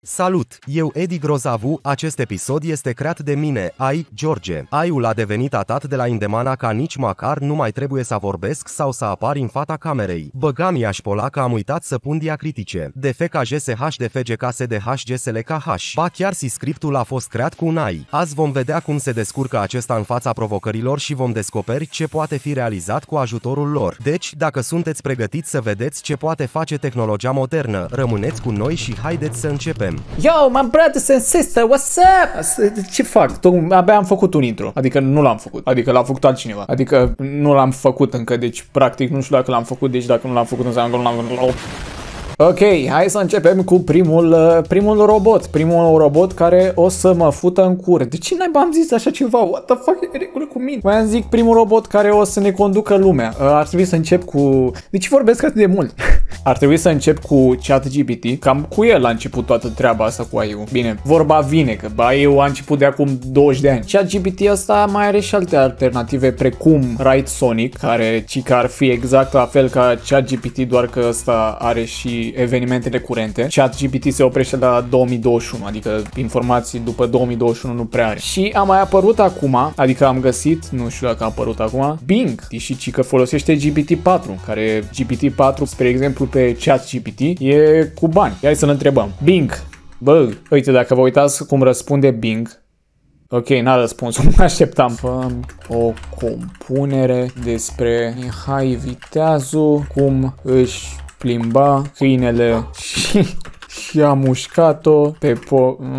Salut! Eu Edi Grozavu, acest episod este creat de mine, Ai, George. Aiul a devenit atat de la îndemana ca nici măcar nu mai trebuie să vorbesc sau să apar în fața camerei. Băgam i-aș pola că am uitat să pun diacritice. DFKJSH DFGKSDHGSLKH. Ba chiar si scriptul a fost creat cu un Ai. Azi vom vedea cum se descurcă acesta în fața provocărilor și vom descoperi ce poate fi realizat cu ajutorul lor. Deci, dacă sunteți pregătiți să vedeți ce poate face tehnologia modernă, rămâneți cu noi și haideți să începem. Yo, my brothers and sisters, what's up? Ce fac? Abia am făcut un intro. Adică nu l-am făcut. Adică l-a făcut altcineva. Adică nu l-am făcut încă. Deci, practic, nu știu dacă l-am făcut. Deci, dacă nu l-am făcut, înseamnă că nu l-am făcut. Ok, hai să începem cu primul robot. Primul robot care o să mă fută în cur. De ce naiba am zis așa ceva? What the fuck e regulă cu mine? Mai am zic primul robot care o să ne conducă lumea. Ar trebui să încep cu... De ce vorbesc atât de mult? Ar trebui să încep cu ChatGPT. Cam cu el a început toată treaba asta cu AI-ul. Bine, vorba vine că AI-ul a început de acum 20 de ani. ChatGPT ăsta mai are și alte alternative precum Write-Sonic, care ar fi exact la fel ca ChatGPT, doar că ăsta are și evenimentele curente. ChatGPT se oprește la 2021, adică informații după 2021 nu prea are. Și a mai apărut acum, adică am găsit, nu știu dacă a apărut acum, Bing. Și că folosește GPT-4, care GPT-4, spre exemplu, pe ChatGPT e cu bani. Hai să-l întrebăm. Bing, bă, uite, dacă vă uitați cum răspunde Bing, ok, n-a răspuns, nu mă așteptam. Făm o compunere despre Mihai Viteazu, cum își plimba câinele și a mușcat-o pe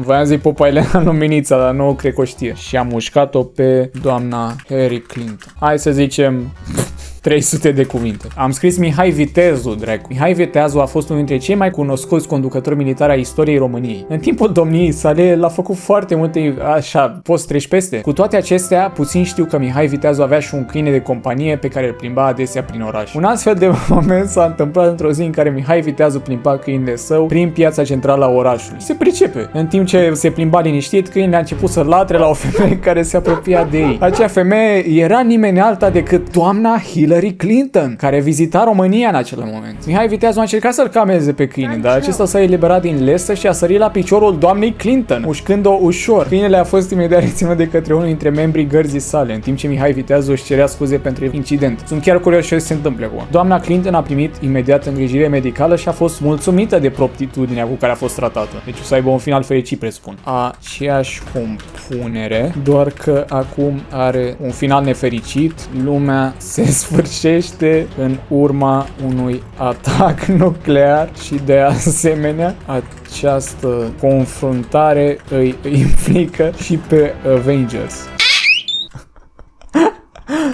v-am zis Popa Elena Luminița, dar nu cred că o știe. Și a mușcat-o pe doamna Hillary Clinton. Hai să zicem 300 de cuvinte. Am scris Mihai Viteazu, dracu. Mihai Viteazu a fost unul dintre cei mai cunoscuți conducători militari ai istoriei României. În timpul domniei sale l-a făcut foarte multe, așa, poți treci peste. Cu toate acestea, puțin știu că Mihai Viteazu avea și un câine de companie pe care îl plimba adesea prin oraș. Un astfel de moment s-a întâmplat într-o zi în care Mihai Viteazu plimba câinele său prin piața centrală a orașului. Se pricepe. În timp ce se plimba liniștit, câinele a început să latre la o femeie care se apropia de ei. Acea femeie era nimeni alta decât doamna Hillary Clinton, care vizita România în acel moment. Mihai Viteazu a încercat să-l calmeze pe câine, dar acesta s-a eliberat din lesă și a sărit la piciorul doamnei Clinton, mușcând-o ușor. Câinele a fost imediat reținut de către unul dintre membrii gărzii sale, în timp ce Mihai Viteazu își cerea scuze pentru incident. Sunt chiar curios ce se întâmplă acum. Doamna Clinton a primit imediat îngrijire medicală și a fost mulțumită de promptitudinea cu care a fost tratată. Deci o să aibă un final fericit, presupun. Aceeași compunere, doar că acum are un final nefericit. Lumea se sfârșește în urma unui atac nuclear și de asemenea această confruntare îi implică și pe Avengers.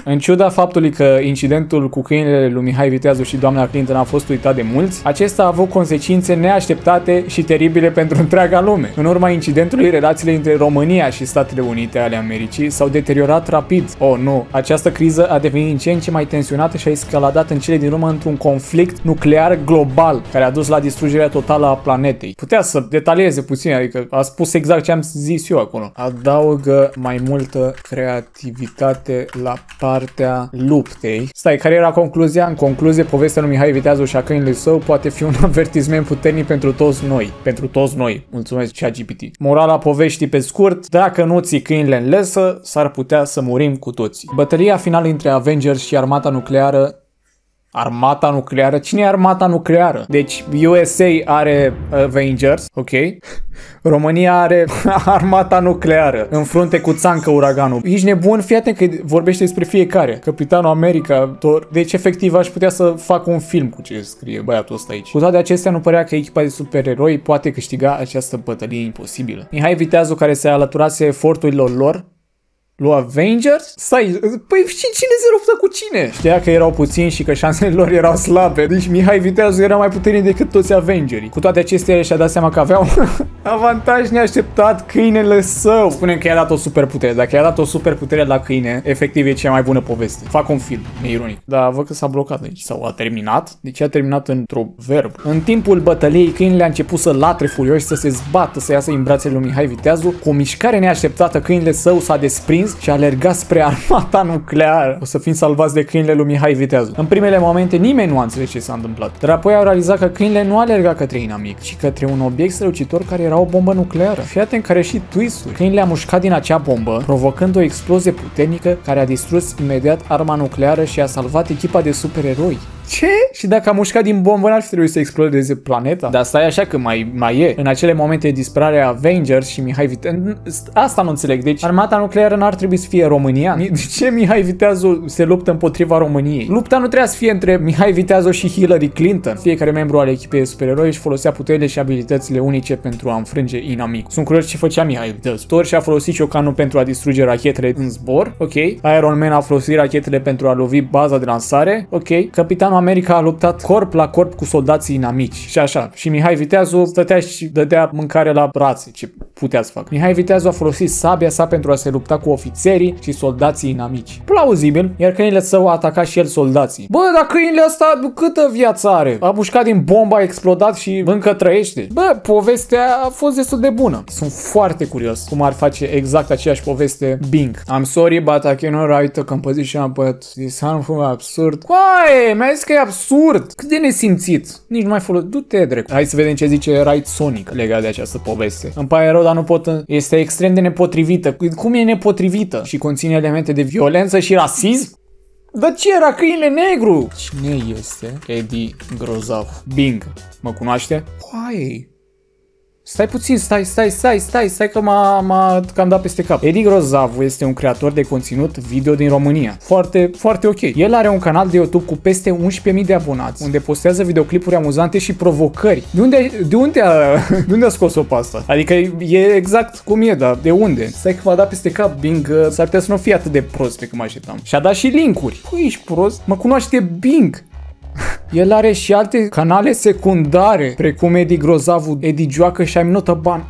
În ciuda faptului că incidentul cu câinele lui Mihai Viteazu și doamna Clinton a fost uitat de mulți, acesta a avut consecințe neașteptate și teribile pentru întreaga lume. În urma incidentului, relațiile între România și Statele Unite ale Americii s-au deteriorat rapid. Oh, nu! Această criză a devenit din ce în ce mai tensionată și a escaladat în cele din urmă într-un conflict nuclear global, care a dus la distrugerea totală a planetei. Putea să detalieze puțin, adică a spus exact ce am zis eu acolo. Adaugă mai multă creativitate la partea luptei. Stai, care era concluzia? În concluzie, povestea lui Mihai Viteazu și a câinelui său poate fi un avertisment puternic pentru toți noi. Pentru toți noi. Mulțumesc, ChatGPT. Morala poveștii pe scurt: dacă nu ții câinele în lesă, s-ar putea să murim cu toții. Bătălia finală între Avengers și armata nucleară. Armata nucleară? Cine e armata nucleară? Deci USA are Avengers, ok? România are armata nucleară în frunte cu țancă uraganul. Ești nebun? Fii atent că vorbește despre fiecare. Capitanul America, Thor. Deci efectiv aș putea să fac un film cu ce scrie băiatul ăsta aici. Cu toate acestea, nu părea că echipa de supereroi poate câștiga această bătălie imposibilă. Mihai Viteazu, care se alăturase eforturilor lor, lui Avengers? Stai, păi cine se luptă cu cine? Știa că erau puțini și că șansele lor erau slabe. Deci Mihai Viteazu era mai puternic decât toți Avengerii. Cu toate acestea și-a dat seama că avea un avantaj neașteptat, câinele său. Spunem că i-a dat o superputere. Dacă i-a dat o superputere la câine, efectiv e cea mai bună poveste. Fac un film, e ironic. Dar văd că s-a blocat aici. Sau a terminat. Deci a terminat într-o verb. În timpul bătăliei, câinele a început să latre furios, să se zbată, să iasă în brațele lui Mihai Viteazu. Cu o mișcare neașteptată, câinele său s-a desprins și a alergat spre armata nucleară. O să fim salvați de câinele lui Mihai Viteazu. În primele momente nimeni nu a înțeles ce s-a întâmplat, dar apoi au realizat că câinele nu alerga către inamic, ci către un obiect strălucitor care era o bombă nucleară. Fii atent care și twist-uri. Câinile a mușcat din acea bombă, provocând o explozie puternică care a distrus imediat arma nucleară și a salvat echipa de supereroi. Ce? Și dacă a mușcat din bombă, n-ar fi trebuit să explodeze planeta? Dar stai așa că mai e. În acele momente de disperare a Avengers și Mihai Viteazu... Asta nu înțeleg. Deci armata nucleară n-ar trebui să fie România? De ce Mihai Viteazu se luptă împotriva României? Lupta nu trebuia să fie între Mihai Viteazu și Hillary Clinton. Fiecare membru al echipei de supereroi își folosea puterile și abilitățile unice pentru a înfrânge inamicul. Sunt curios ce făcea Mihai Viteazu. Thor și-a folosit ciocanul pentru a distruge rachetele în zbor. Ok. Iron Man a folosit rachetele pentru a lovi baza de lansare. Ok. Capitanul America a luptat corp la corp cu soldații inamici. Și așa. Și Mihai Viteazu stătea și dădea mâncare la brațe. Ce putea să facă. Mihai Viteazu a folosit sabia sa pentru a se lupta cu ofițerii și soldații inamici. Plauzibil. Iar câinele său a atacat și el soldații. Bă, dar câinele ăsta câtă viață are? A mușcat din bomba, a explodat și încă trăiește. Bă, povestea a fost destul de bună. Sunt foarte curios cum ar face exact aceeași poveste Bing. I'm sorry, but I cannot write a composition, but this harmful absurd. Coaie, mi-a zis că e absurd. Cât de nesimțit. Nici nu mai folos. Du-te, drept. Hai să vedem ce zice Right Sonic legat de această poveste. Îmi pare rău, dar nu pot... Este extrem de nepotrivită. Cum e nepotrivită? Și conține elemente de violență și rasism? Dar ce era câinele negru? Cine este Eddie Grozav? Bing. Mă cunoaște? Coaie. Stai puțin, stai că am dat peste cap. Eddie Grozavu este un creator de conținut video din România. Foarte ok. El are un canal de YouTube cu peste 11.000 de abonați, unde postează videoclipuri amuzante și provocări. De unde a scos-o pe asta? Adică e exact cum e, dar de unde? Stai că m-a dat peste cap, Bing, s-ar putea să nu fie atât de prost pe cum mă așteptam. Și-a dat și linkuri. Păi, ești prost? Mă cunoaște Bing. El are și alte canale secundare, precum Eddie Grozavu, Eddie Joacă și I'm Not a Ban.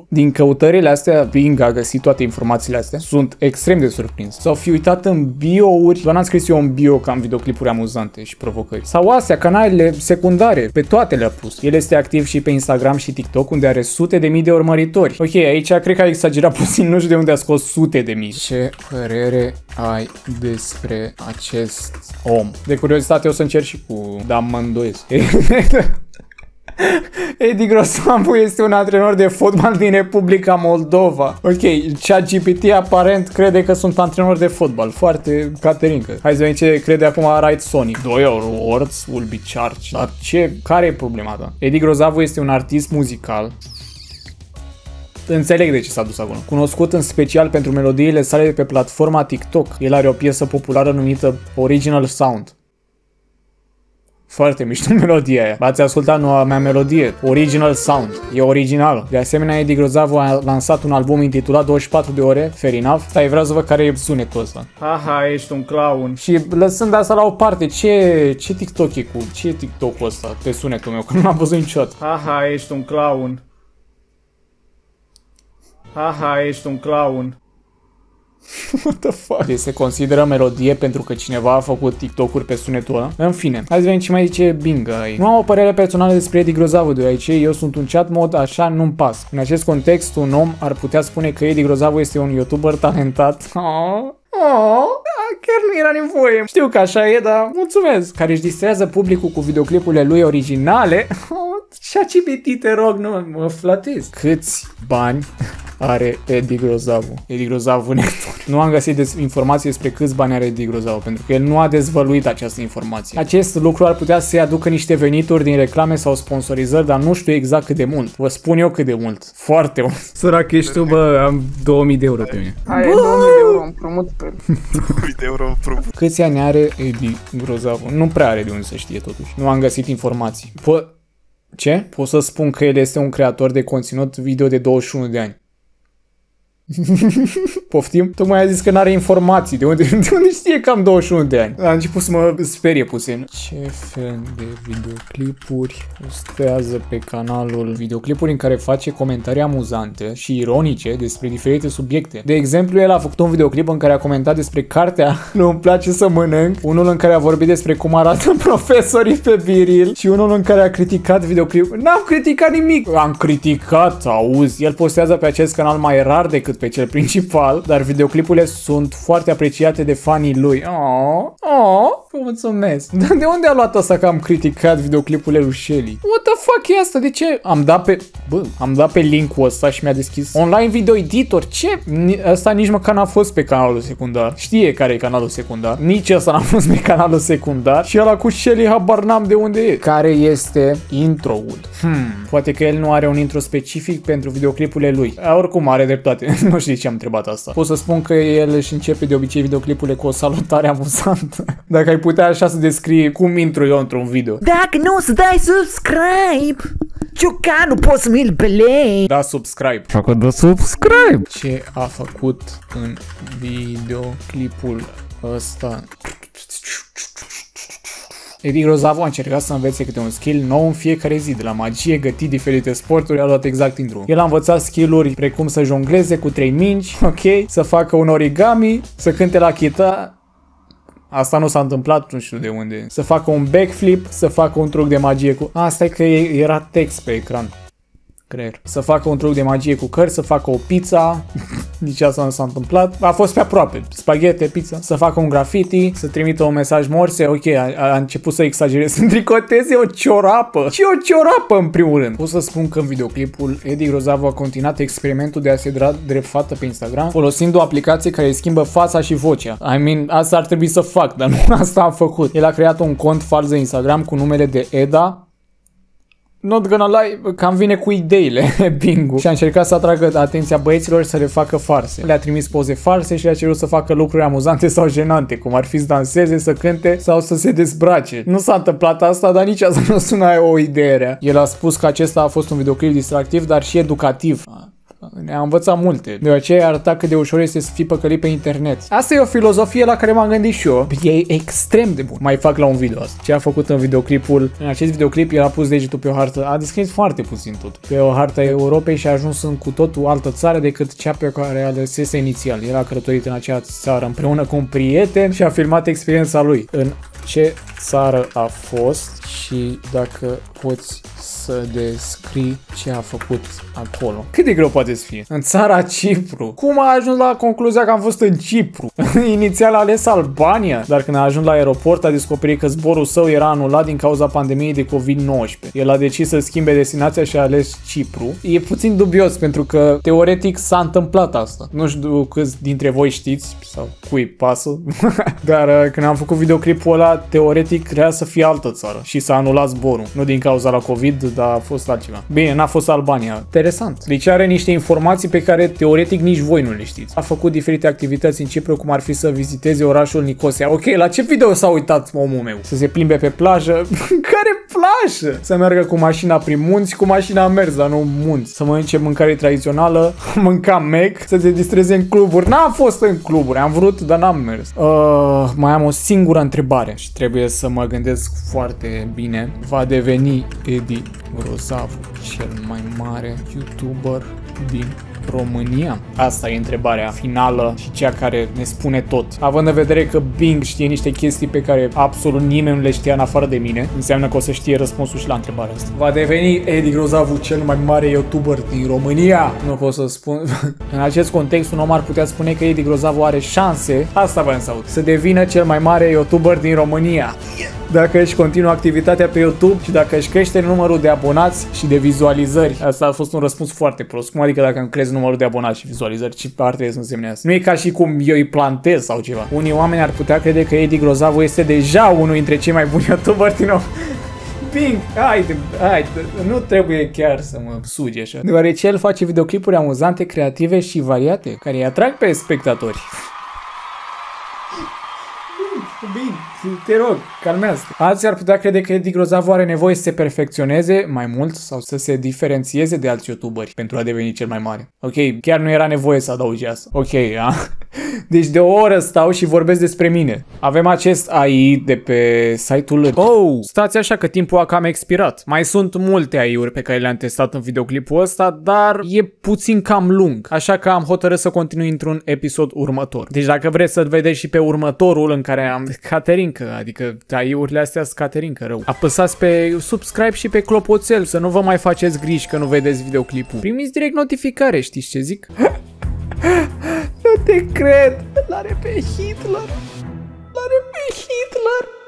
Din căutările astea, Bing a găsit toate informațiile astea. Sunt extrem de surprins. S-au fi uitat în bio-uri, doar n-am scris eu în bio că am videoclipuri amuzante și provocări. Sau astea, canalele secundare, pe toate le-a pus. El este activ și pe Instagram și TikTok, unde are sute de mii de urmăritori. Ok, aici cred că a exagerat puțin, nu știu de unde a scos sute de mii. Ce părere ai despre acest om? De curiozitate o să încerc și cu... Da, mă îndoiesc. Eddie Grozavu este un antrenor de fotbal din Republica Moldova. Ok, ChatGPT aparent crede că sunt antrenor de fotbal. Foarte caterincă. Hai să vedem ce crede acum Right Sonic. 2 awards will be charged. Dar care e problema ta? Eddie Grozavu este un artist muzical. Înțeleg de ce s-a dus acolo. Cunoscut în special pentru melodiile sale de pe platforma TikTok. El are o piesă populară numită Original Sound. Foarte mișto melodia aia. Ați ascultat noua mea melodie, Original Sound. E originală. De asemenea, Eddie Grozavu a lansat un album intitulat 24 de ore, fair enough. Stai, vreau să văd care e sunetul ăsta. Haha, ești un clown. Și lăsând asta la o parte, ce TikTok e cu? Ce e TikTok-ul ăsta pe sunetul meu? Că nu l-am văzut niciodată. Haha, ești un clown. Haha, ești un clown. What the fuck? Deci se consideră melodie pentru că cineva a făcut TikTok-uri pe sunetul ăla. În fine, hai să vedem ce mai zice Bing aici. Nu am o părere personală despre Eddie Grozavu, deoarece eu sunt un chat mod, așa nu-mi pas. În acest context, un om ar putea spune că Eddie Grozavu este un YouTuber talentat. Chiar nu era nevoie. Știu că așa e, dar mulțumesc. Care își distrează publicul cu videoclipurile lui originale. ChatGPT, te rog, nu mă flatez. Câți bani are Eddie Grozavu? Eddie Grozavu nu am găsit informații despre câți bani are Eddie Grozavu, pentru că el nu a dezvăluit această informație. Acest lucru ar putea să-i aducă niște venituri din reclame sau sponsorizări, dar nu știu exact cât de mult. Vă spun eu cât de mult. Foarte mult. Sărac ești tu, bă, am 2000 de euro pe mine. Ai 2000 de euro împrumut pe el. 2000 de euro împrumut. Câți ani are Eddie Grozavu? Nu prea are de unde să știe totuși. Nu am găsit informații. Ce? Pot să spun că el este un creator de conținut video de 21 de ani. Poftim? Tocmai a zis că n-are informații. De unde știe că am 21 de ani? A început să mă sperie puțin. Ce fel de videoclipuri postează pe canalul? Videoclipuri în care face comentarii amuzante și ironice despre diferite subiecte. De exemplu, el a făcut un videoclip în care a comentat despre cartea Nu-mi place să mănânc, unul în care a vorbit despre cum arată profesorii pe viril și unul în care a criticat videoclipul. N-am criticat nimic! Am criticat, auzi. El postează pe acest canal mai rar decât decât pe cel principal, dar videoclipurile sunt foarte apreciate de fanii lui. Vă mulțumesc. De unde a luat asta că am criticat videoclipurile lui Shelly? What the fuck e asta? De ce? Am dat pe link-ul ăsta și mi-a deschis online video editor. Ce? Asta nici măcar n-a fost pe canalul secundar. Știe care e canalul secundar. Nici ăsta n-a fost pe canalul secundar. Și ăla cu Shelly habar n-am de unde e. Care este intro-ul? Poate că el nu are un intro specific pentru videoclipurile lui. Oricum are dreptate. Nu știu de ce am întrebat asta. Pot să spun că el își începe de obicei videoclipurile cu o salutare amuzantă. Dacă ai putea așa să descrii cum intru eu într-un video. Dacă nu o să dai subscribe, Ciucanu poți să mi-l belei. Da, subscribe. Facă de subscribe. Ce a făcut în videoclipul ăsta? Edi Grozavu a încercat să învețe câte un skill nou în fiecare zi, de la magie, gătit diferite sporturi, a luat exact intru. El a învățat skill-uri precum să jongleze cu 3 mingi, ok, să facă un origami, să cânte la chitară. Asta nu s-a întâmplat, nu știu de unde. Să facă un backflip, să facă un truc de magie cu... Asta e că era text pe ecran. Creier. Să facă un truc de magie cu cărți, să facă o pizza. Nici asta nu s-a întâmplat. A fost pe aproape. Spaghete, pizza. Să facă un graffiti, să trimită un mesaj morse. Ok, a început să exagerez. Să tricoteze o ciorapă. Și o ciorapă în primul rând. Pot să spun că în videoclipul Edi Grozavu a continuat experimentul de a se da drept fată pe Instagram, folosind o aplicație care îi schimbă fața și vocea. Asta ar trebui să fac, dar nu asta am făcut. El a creat un cont fals de Instagram cu numele de Eda. Not gonna lie, cam vine cu ideile, bingo. Și a încercat să atragă atenția băieților să le facă farse. Le-a trimis poze false și le-a cerut să facă lucruri amuzante sau jenante, cum ar fi să danseze, să cânte sau să se dezbrace. Nu s-a întâmplat asta, dar nici asta nu sună o idee rea. El a spus că acesta a fost un videoclip distractiv, dar și educativ. Ne-a învățat multe. De aceea arăta cât de ușor este să fii păcălit pe internet. Asta e o filozofie la care m-am gândit și eu. E extrem de bun. Mai fac la un video asta. Ce a făcut în videoclipul? În acest videoclip el a pus degetul pe o hartă. A descris foarte puțin tot. Pe o hartă a Europei și a ajuns în cu totul altă țară decât cea pe care alesese inițial. El a călătorit în acea țară împreună cu un prieten și a filmat experiența lui. În ce țară a fost și dacă poți să descrii ce a făcut acolo. Cât de greu poate să fie? În țara Cipru. Cum a ajuns la concluzia că am fost în Cipru? Inițial a ales Albania, dar când a ajuns la aeroport a descoperit că zborul său era anulat din cauza pandemiei de COVID-19. El a decis să schimbe destinația și a ales Cipru. E puțin dubios pentru că teoretic s-a întâmplat asta. Nu știu câți dintre voi știți sau cui pasă, dar când am făcut videoclipul ăla, teoretic trebuia să fie altă țară și s-a anulat zborul. Nu din cauza la COVID, dar a fost altceva. Bine, n-a fost Albania. Interesant. Deci are niște informații pe care teoretic nici voi nu le știți. A făcut diferite activități în Cipru, cum ar fi să viziteze orașul Nicosia. Ok, la ce video s-a uitat omul meu? Să se plimbe pe plajă? Care plajă? Să meargă cu mașina prin munți, cu mașina a mers, dar nu munți. Să mănânce mâncare tradițională, mânca Mac, să se distreze în cluburi. N-am fost în cluburi, am vrut, dar n-am mers. Mai am o singură întrebare și trebuie să mă gândesc foarte bine. Va deveni Edi Grozavu cel mai mare YouTuber din România? Asta e întrebarea finală și cea care ne spune tot. Având în vedere că Bing știe niște chestii pe care absolut nimeni nu le știa în afară de mine, înseamnă că o să știe răspunsul și la întrebarea asta. Va deveni Edi Grozavu cel mai mare YouTuber din România? Nu pot să spun. În acest context, un om ar putea spune că Edi Grozavu are șanse, asta vreau să aud, să devină cel mai mare YouTuber din România. Dacă își continuă activitatea pe YouTube și dacă își crește numărul de abonați și de vizualizări. Asta a fost un răspuns foarte prost. Cum adică dacă îmi crezi numărul de abonați și vizualizări, ce ar trebui să însemne asta? Nu e ca și cum eu îi plantez sau ceva. Unii oameni ar putea crede că Edi Grozavu este deja unul dintre cei mai buni YouTuberi din nou. Bing, haide, nu trebuie chiar să mă sugi așa. Deoarece el face videoclipuri amuzante, creative și variate, care îi atrag pe spectatori. Bine, te rog, calmează-te. Alții ar putea crede că Edi Grozavu are nevoie să se perfecționeze mai mult sau să se diferențieze de alți youtuberi pentru a deveni cel mai mare. Ok, chiar nu era nevoie să adaugi asta. Ok, deci de o oră stau și vorbesc despre mine. Avem acest AI de pe site-ul... Oh, stați așa că timpul a cam expirat. Mai sunt multe AI-uri pe care le-am testat în videoclipul ăsta, dar e puțin cam lung. Așa că am hotărât să continui într-un episod următor. Deci dacă vreți să-l vedeți și pe următorul în care am Caterinca, adică AI-urile astea sunt Caterinca rău. Apăsați pe subscribe și pe clopoțel să nu vă mai faceți griji că nu vedeți videoclipul. Primiți direct notificare, știți ce zic? Nu te cred. L-are pe Hitler. L-are pe Hitler.